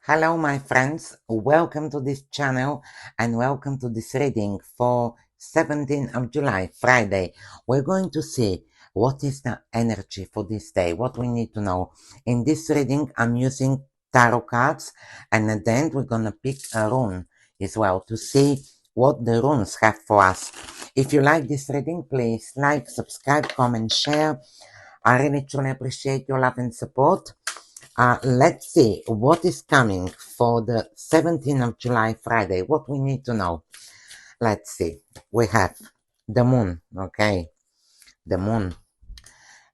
Hello my friends, welcome to this channel and welcome to this reading for 17th of July, Friday. We're going to see what is the energy for this day, what we need to know. In this reading I'm using tarot cards and at the end we're gonna pick a rune as well to see what the runes have for us. If you like this reading, please like, subscribe, comment, share. I really truly appreciate your love and support. Let's see what is coming for the 17th of July, Friday. What we need to know. Let's see. We have the moon. Okay. The moon.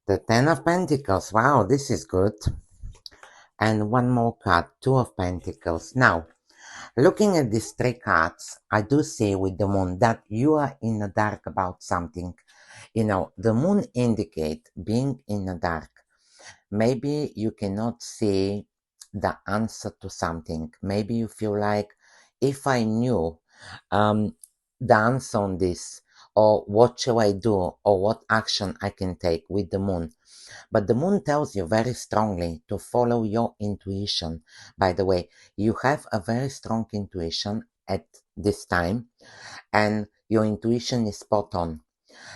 The 10 of Pentacles. Wow, this is good. And one more card. 2 of Pentacles. Now, looking at these three cards, I do see with the moon that you are in the dark about something. You know, the moon indicates being in the dark. Maybe you cannot see the answer to something. Maybe you feel like if I knew um, the answer on this, or what shall I do, or what action I can take with the moon. But the moon tells you very strongly to follow your intuition. By the way, you have a very strong intuition at this time, and your intuition is spot on.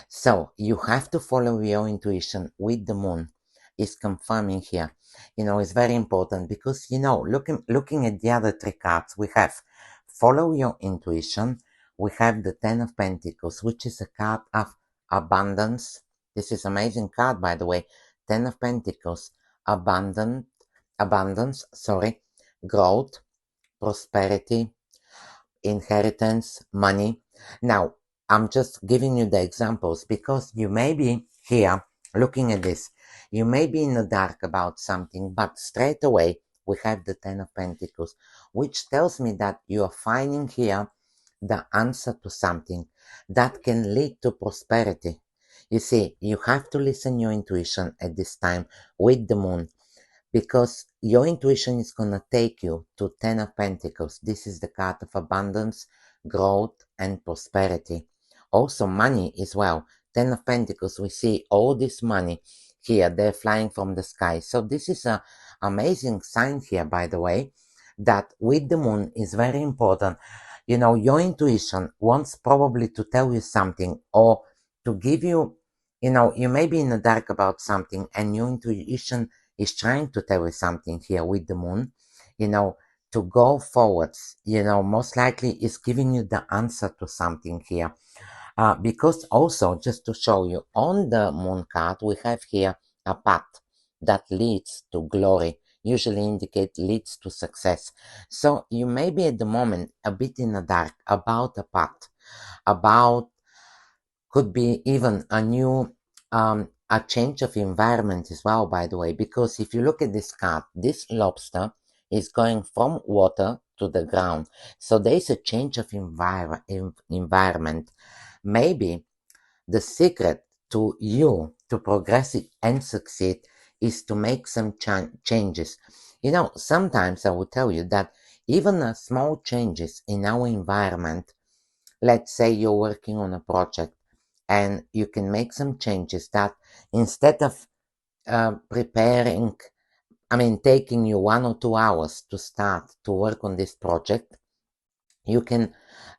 So you have to follow your intuition with the moon. Is confirming here. You know, it's very important because, you know, looking at the other three cards, we have follow your intuition. We have the 10 of Pentacles, which is a card of abundance. This is amazing card, by the way. 10 of Pentacles, abundance, growth, prosperity, inheritance, money. Now, I'm just giving you the examples because you may be here looking at this. You may be in the dark about something, but straight away we have the 10 of Pentacles, which tells me that you are finding here the answer to something that can lead to prosperity. You see, you have to listen your intuition at this time with the moon because your intuition is going to take you to 10 of Pentacles. This is the card of abundance, growth, and prosperity. Also money as well. 10 of Pentacles, we see all this money here. They're flying from the sky. So this is an amazing sign here, by the way, that with the moon is very important. You know, your intuition wants probably to tell you something or to give you, you know, you may be in the dark about something and your intuition is trying to tell you something here with the moon, you know, to go forwards, you know, most likely is giving you the answer to something here. Because also, just to show you, on the moon card, we have here a path that leads to glory, usually indicate leads to success. So you may be at the moment a bit in the dark about a path, about could be even a change of environment as well, by the way, because if you look at this card, this lobster is going from water to the ground. So there is a change of environment. Maybe the secret to you to progress and succeed is to make some changes. You know, sometimes I will tell you that even small changes in our environment, let's say you're working on a project and you can make some changes that instead of preparing, taking you 1 or 2 hours to start to work on this project, you can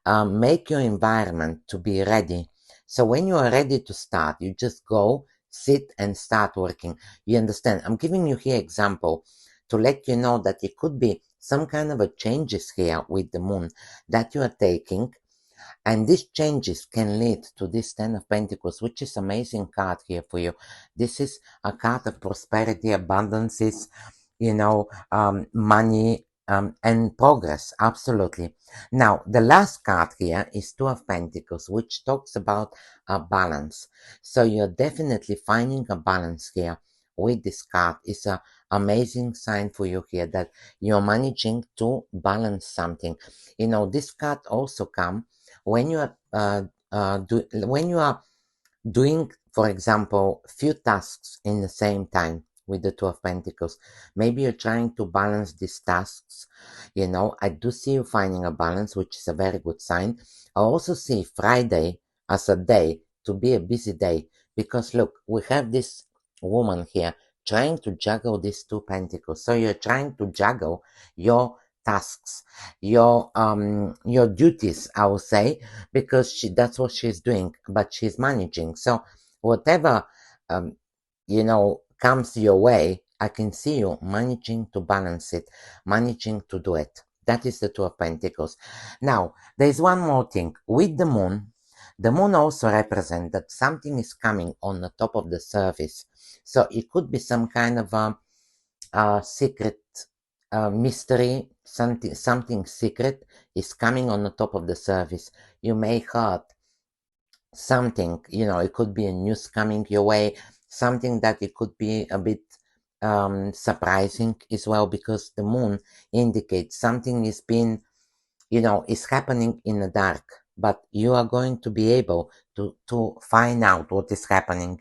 make your environment to be ready. So when you are ready to start, you just go, sit and start working. You understand? I'm giving you here example to let you know that it could be some kind of a changes here with the moon that you are taking, and these changes can lead to this 10 of Pentacles, which is amazing card here for you. This is a card of prosperity, abundances, you know, money, and progress. Absolutely. Now, the last card here is 2 of Pentacles, which talks about a balance. So you're definitely finding a balance here with this card. It's an amazing sign for you here that you're managing to balance something. You know, this card also comes when you are when you are doing, for example, few tasks in the same time with the 2 of Pentacles. Maybe you're trying to balance these tasks. You know, I do see you finding a balance, which is a very good sign. I also see Friday as a day to be a busy day because look, we have this woman here trying to juggle these 2 Pentacles. So you're trying to juggle your tasks, your duties, I would say, because that's what she's doing, but she's managing. So whatever um, comes your way, I can see you managing to balance it, managing to do it. That is the Two of Pentacles. Now, there's one more thing. With the moon, also represents that something is coming on the top of the surface. So it could be some kind of secret mystery, something secret is coming on the top of the surface. You may heard something, it could be a news coming your way, something that it could be a bit surprising as well, because the moon indicates something is being, is happening in the dark, but you are going to be able to find out what is happening,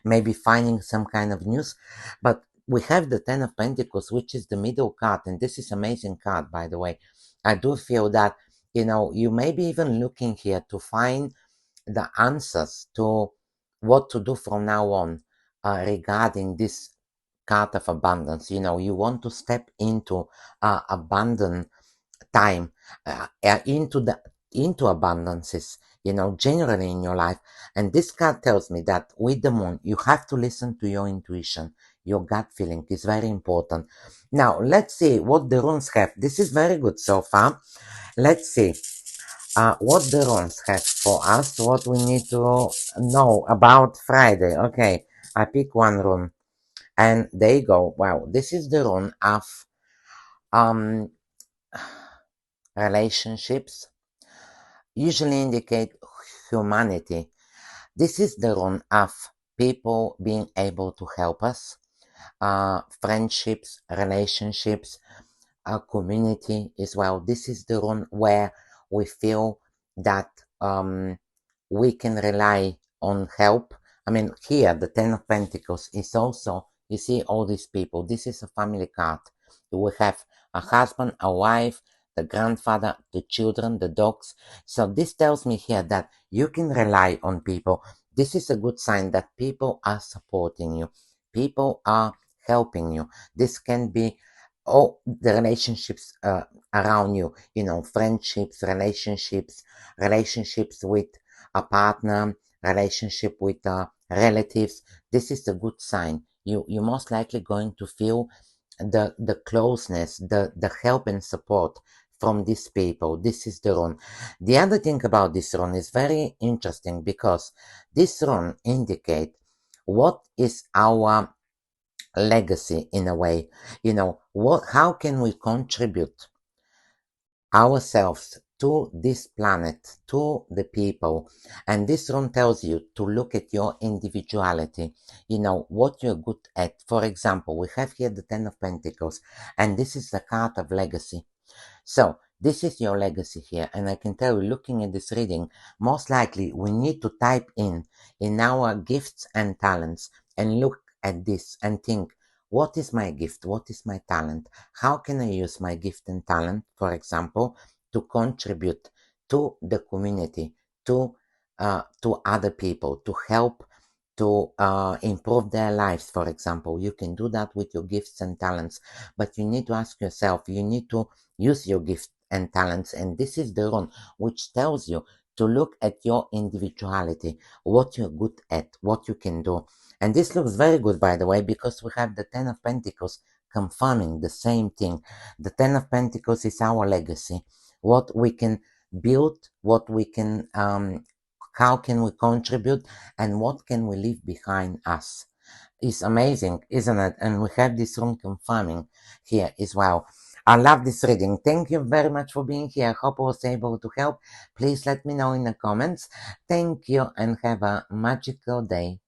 maybe finding some kind of news. But we have the Ten of Pentacles, which is the middle card, and this is amazing card, by the way. I do feel that, you may be even looking here to find the answers to what to do from now on, regarding this card of abundance. You want to step into abundant time, into abundances, generally in your life. And this card tells me that with the moon, you have to listen to your intuition. Your gut feeling is very important. Now, let's see what the runes have. This is very good so far. Let's see what the runes have for us, what we need to know about Friday. Okay, I pick one rune, and there you go. Wow, this is the rune of um relationships, usually indicate humanity. This is the rune of people being able to help us, friendships, relationships, our community as well. This is the rune where we feel that we can rely on help. I mean, here, the Ten of Pentacles is also, you see all these people. This is a family card. We have a husband, a wife, the grandfather, the children, the dogs. So this tells me here that you can rely on people. This is a good sign that people are supporting you. People are helping you. This can be all the relationships around you, friendships, relationships with a partner, relationship with relatives. This is a good sign. You're most likely going to feel the closeness, the help and support from these people. This is the rune. The other thing about this rune is very interesting, because this rune indicate what is our legacy in a way. How can we contribute ourselves to this planet, to the people. And this room tells you to look at your individuality, what you're good at. For example, we have here the Ten of Pentacles, and this is the card of legacy. So this is your legacy here, and I can tell you, looking at this reading, most likely we need to type in our gifts and talents, and look at this and think, what is my gift? What is my talent? How can I use my gift and talent, for example, to contribute to the community, to other people, to help, to improve their lives, for example. You can do that with your gifts and talents, but you need to ask yourself, you need to use your gifts and talents, and this is the rune which tells you to look at your individuality, what you're good at, what you can do. And this looks very good, by the way, because we have the Ten of Pentacles confirming the same thing. The Ten of Pentacles is our legacy, what we can build, what we can how can we contribute, and what can we leave behind us. It's amazing, isn't it? And we have this room confirming here as well. I love this reading. Thank you very much for being here. I hope I was able to help. Please let me know in the comments. Thank you and have a magical day.